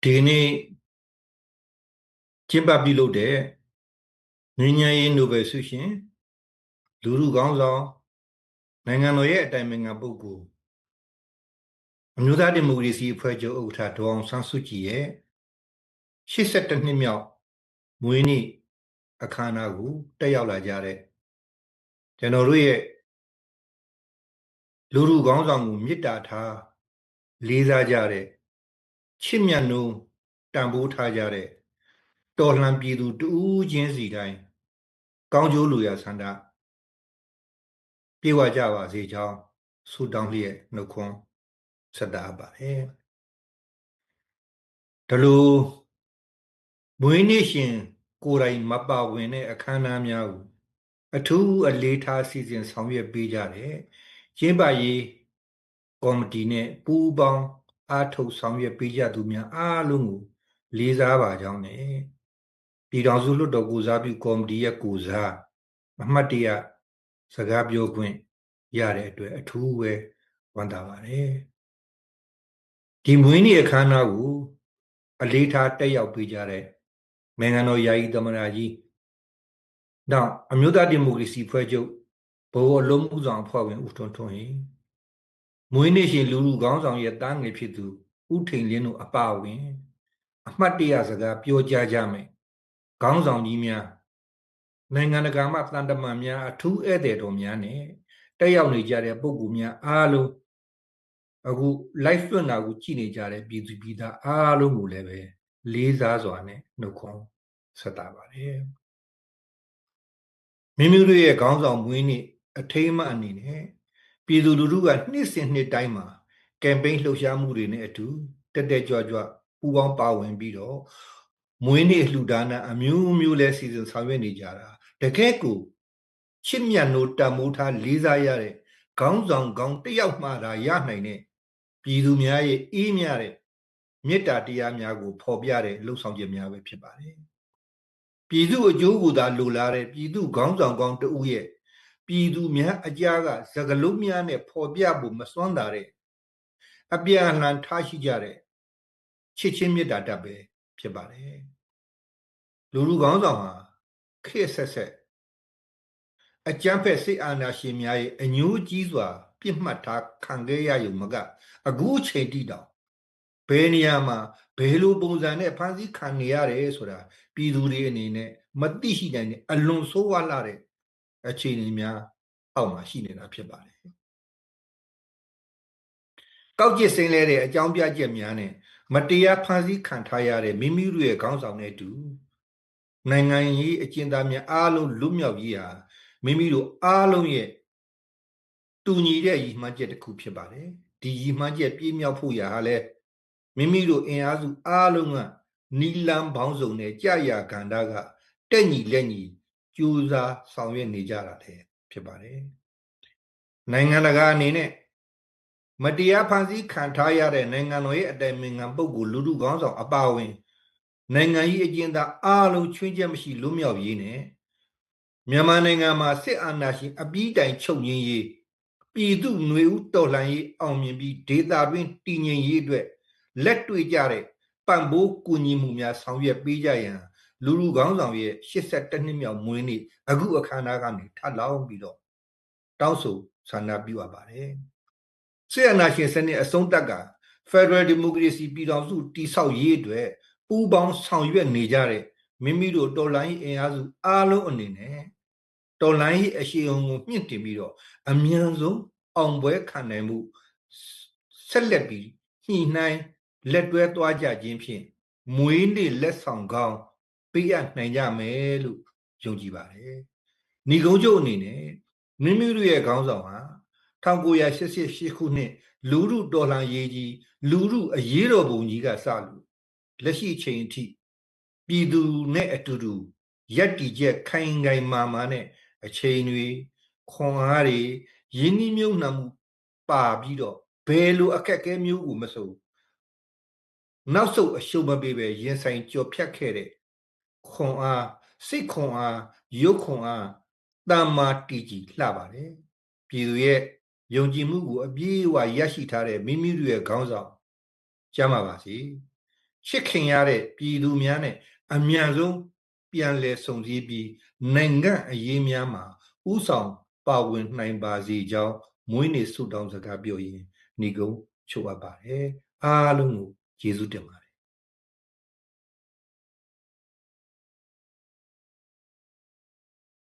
ဒီနေ့ကျင်းပပြုလုပ်တဲ့ငြိမ်းချမ်းရေးနိုဘယ်ဆုရှင်လူထုခေါင်းဆောင်နိုင်ငံတော်ရဲ့အတိုင်ပင်ခံပုဂ္ဂိုလ်အမျိုးသားဒီမိုကရေစီအဖွဲ့ချုပ်ဥက္ကဋ္ဌဒေါ်အောင်ဆန်းစုကြည်ရဲ့82နှစ်မြောက်မွေးနေ့အခမ်းအနားကိုတက်ရောက်လာကြတဲ့ကျွန်တော်တို့ရဲ့လူထုခေါင်းဆောင်ကိုမေတ္တာထားလေးစားကြတဲ့ချစ်မြတ်နိုးတန်ဖိုးထားကြတဲ့တော်လှန်ပြည်သူတဦးချင်းစီတိုင်းကောင်းကျိုးလိုရာဆန္ဒပြေဝကြပါစေကြောင်းဆုတောင်းလျက်နှုတ်ခွန်းဆက်တာပါတယ်ဒါလိုမွေးနေ့ရှင်ကိုယ်တိုင်မပါဝင်တဲ့အခမ်းအနားများကိုအထူးအလေးထားစီစဉ်ဆောင်ရွက်ပေးကြတယ်ကျင်းပရေးကော်မတီနဲ့ပူးပေါင်းအားထုတ်ဆောင်ရွက်ပေးကြသူများအားလုံးကိုလေးစားပါကြောင်းနဲ့ပြည်ထောင်စုလွှတ်တော်ကိုစားပြုကော်မတီရဲ့ကိုစားအမှတ်တရစကားပြောခွင့်ရတဲ့အတွက်အထူးပဲဝမ်းသာပါတယ်ဒီမွေးနေ့အခမ်းအနားကိုအလေးထားတက်ရောက်ပေးကြတဲ့နိုင်ငံတော်ယာယီသမ္မတကြီးနောက်အမျိုးသားဒီမိုကရေစီဖွဲ့ချုပ်ဗဟိုအလုံးမှုဆောင်အဖွဲ့ဝင်ဦးထွန်းထွန်းဟင်မွေးနေ့ရှင်လူထုခေါင်းဆောင်ရဲ့တားငယ်ဖြစ်သူဦးထိန်လင်းတို့အပါအဝင်အမှတ်တရစကားပြောကြားကြမယ်ခေါင်းဆောင်ကြီးများနိုင်ငံတကာမှတန်တမန်များအထူးဧည့်သည်တော်များနဲ့တက်ရောက်နေကြတဲ့ပုဂ္ဂိုလ်များအားလုံးအခု live လွှင့်တာကိုကြည့်နေကြတဲ့ပြည်သူပြည်သားအားလုံးကိုလည်းပဲလေးစားစွာနဲ့နှုတ်ခွန်းဆက်တာပါတယ်မိမိတို့ရဲ့ခေါင်းဆောင်မွေးနေ့အထိမ်းအမှတ်အနေနဲ့ပြည်သူလူထုကနှစ်စဉ်နှစ်တိုင်းမှာကမ်ပိန်းလှုပ်ရှားမှုတွေနဲ့အတူတက်တက်ကြွကြွပူးပေါင်းပါဝင်ပြီးတော့မွေးနေ့လှူဒါန်းအမျိုးမျိုးလဲစီစဉ်ဆောင်ရွက်နေကြတာတကယ်ကိုချစ်မြတ်နိုးတန်မိုးထားလေးစားရတဲ့ခေါင်းဆောင်ကောင်းတယောက်မှသာရနိုင်တဲ့ပြည်သူများရဲ့အေးမြတဲ့မေတ္တာတရားများကိုဖော်ပြတဲ့လှုပ်ဆောင်ချက်များပဲဖြစ်ပါတယ်ပြည်သူအကျိုးကိုသာလိုလားတဲ့ပြည်သူခေါင်းဆောင်ကောင်းတဦးရဲ့ပြည်သူများအကြားကစကလုံးများနဲ့ဖော်ပြဖို့မစွမ်းတာတဲ့အပြန်အလှန်ထားရှိကြတဲ့ချစ်ချင်းမေတ္တာတတ်ပဲဖြစ်ပါတယ်လူလူခေါင်းဆောင်ဟာခေတ်ဆက်ဆက်အကြမ်းဖက်စစ်အာဏာရှင်များရဲ့အညှိုးကြီးစွာပြစ်မှတ်ထားခံခဲ့ရရုံမကအခုချိန်ထိတောင်ဘယ်နေရာမှာဘယ်လိုပုံစံနဲ့ဖမ်းဆီးခံနေရတယ်ဆိုတာပြည်သူတွေအနေနဲ့မသိရှိနိုင်တဲ့အလွန်ဆိုးဝါးလာတဲ့အခြေအနေများအောက်မှာရှိနေတာဖြစ်ပါတယ်ကောက်ကျစ်စိမ့်လဲတဲ့အကြောင်းပြချက်များနဲ့မတရားဖမ်းဆီးခံထားရတဲ့မိမိတို့ရဲ့ခေါင်းဆောင်တဲ့အတူနိုင်ငံရေးအကျဉ်းသားများအားလုံးလွတ်မြောက်ရေးဟာမိမိတို့အားလုံးရဲ့တူညီတဲ့ရည်မှန်းချက်တစ်ခုဖြစ်ပါတယ်ဒီရည်မှန်းချက်ပြည့်မြောက်ဖို့ရာဟာလည်းမိမိတို့အင်အားစုအားလုံးကနီလန်းပေါင်းစုံနဲ့ကြာရကန္တာကတက်ညီလက်ညီကြိုးစားဆောင်ရွက်နေကြတာလည်းဖြစ်ပါတယ်နိုင်ငံတကာအနေနဲ့မတရားဖန်ဆီးခံထားရတဲ့နိုင်ငံတော်ရဲ့အတိုင်ပင်ခံပုဂ္ဂိုလ်လူထုခေါင်းဆောင်အပါအဝင်နိုင်ငံရေးအကျဉ်းသားအားလုံးချွင်းချက်မရှိလွတ်မြောက်ရေးနဲ့မြန်မာနိုင်ငံမှာစစ်အာဏာရှင်အပြီးတိုင်ချုပ်ငြိမ်းရေးပြည်သူ့ຫນွေဦးတော်လှန်ရေးအောင်မြင်ပြီးဒေသတွင်းတည်ငြိမ်ရေးအတွက်လက်တွေ့ကြတဲ့ပံ့ပိုးကူညီမှုများဆောင်ရွက်ပေးကြရန်လူထုခေါင်းဆောင်ရဲ့82နှစ်မြောက်မွေးနေ့အခုအခမ်းအနားကနေထပ်လောင်းပြီးတော့တောင်းဆိုဆန္ဒပြုအပ်ပါတယ်စစ်အာဏာရှင်စနစ်အဆုံးသတ်က Federal Democracy ပြည်ထောင်စုတည်ဆောက်ရေးအတွက်ပူးပေါင်းဆောင်ရွက်နေကြတဲ့မိမိတို့တော်လှန်ရေးအင်အားစုအားလုံးအနေနဲ့တော်လှန်ရေးအရှိန်ကိုမြင့်တင်ပြီးတော့အမြန်ဆုံးအောင်ပွဲခံနိုင်မှုဆက်လက်ပြီးညှိနှိုင်းလက်တွဲသွားကြခြင်းဖြင့်မွေးနေ့လက်ဆောင်ကောင်းပေးအပ်နိုင်ကြမယ်လို့ယုံကြည်ပါတယ်။ညီကုန်းချုပ်အနေနဲ့မိမိတို့ရဲ့ခေါင်းဆောင်ဟာ1988ခုနှစ်လူထုတော်လှန်ရေးကြီးလူထုအရေးတော်ပုံကြီးကစလို့လက်ရှိချိန်အထိပြည်သူနဲ့အတူတူရက်တီချက်ခိုင်ခိုင်မာမာနဲ့အချိန်တွေခွန်အားတွေရင်းနှီးမြှုပ်နှံမှုပါပြီးတော့ဘယ်လိုအခက်အခဲမျိုးကိုမဆိုနောက်ဆုတ်အရှုံးမပေးပဲရင်ဆိုင်ကြော်ဖြတ်ခဲ့တဲ့ခွန်အားစိတ်ခွန်အားရုပ်ခွန်အားတမ္မာတီကြီးလှပါတယ်ပြည်သူရဲ့ယုံကြည်မှုကိုအပြည့်အဝရရှိထားတဲ့မိမိတို့ရဲ့ခေါင်းဆောင်ကျမ်းပါပါစေ ချစ်ခင်ရတဲ့ပြည်သူများနဲ့အမြန်ဆုံးပြန်လည်ဆုံစည်းပြီးနိုင်ငံအရေးများမှာဥဆောင်ပါဝင်နိုင်ပါစေကြောင်းမွေးနေ့ဆုတောင်းစကားပြောရင်းညီကုန်းချုပ်အပ်ပါတယ်အားလုံးကိုကျေးဇူးတင်ပါတယ်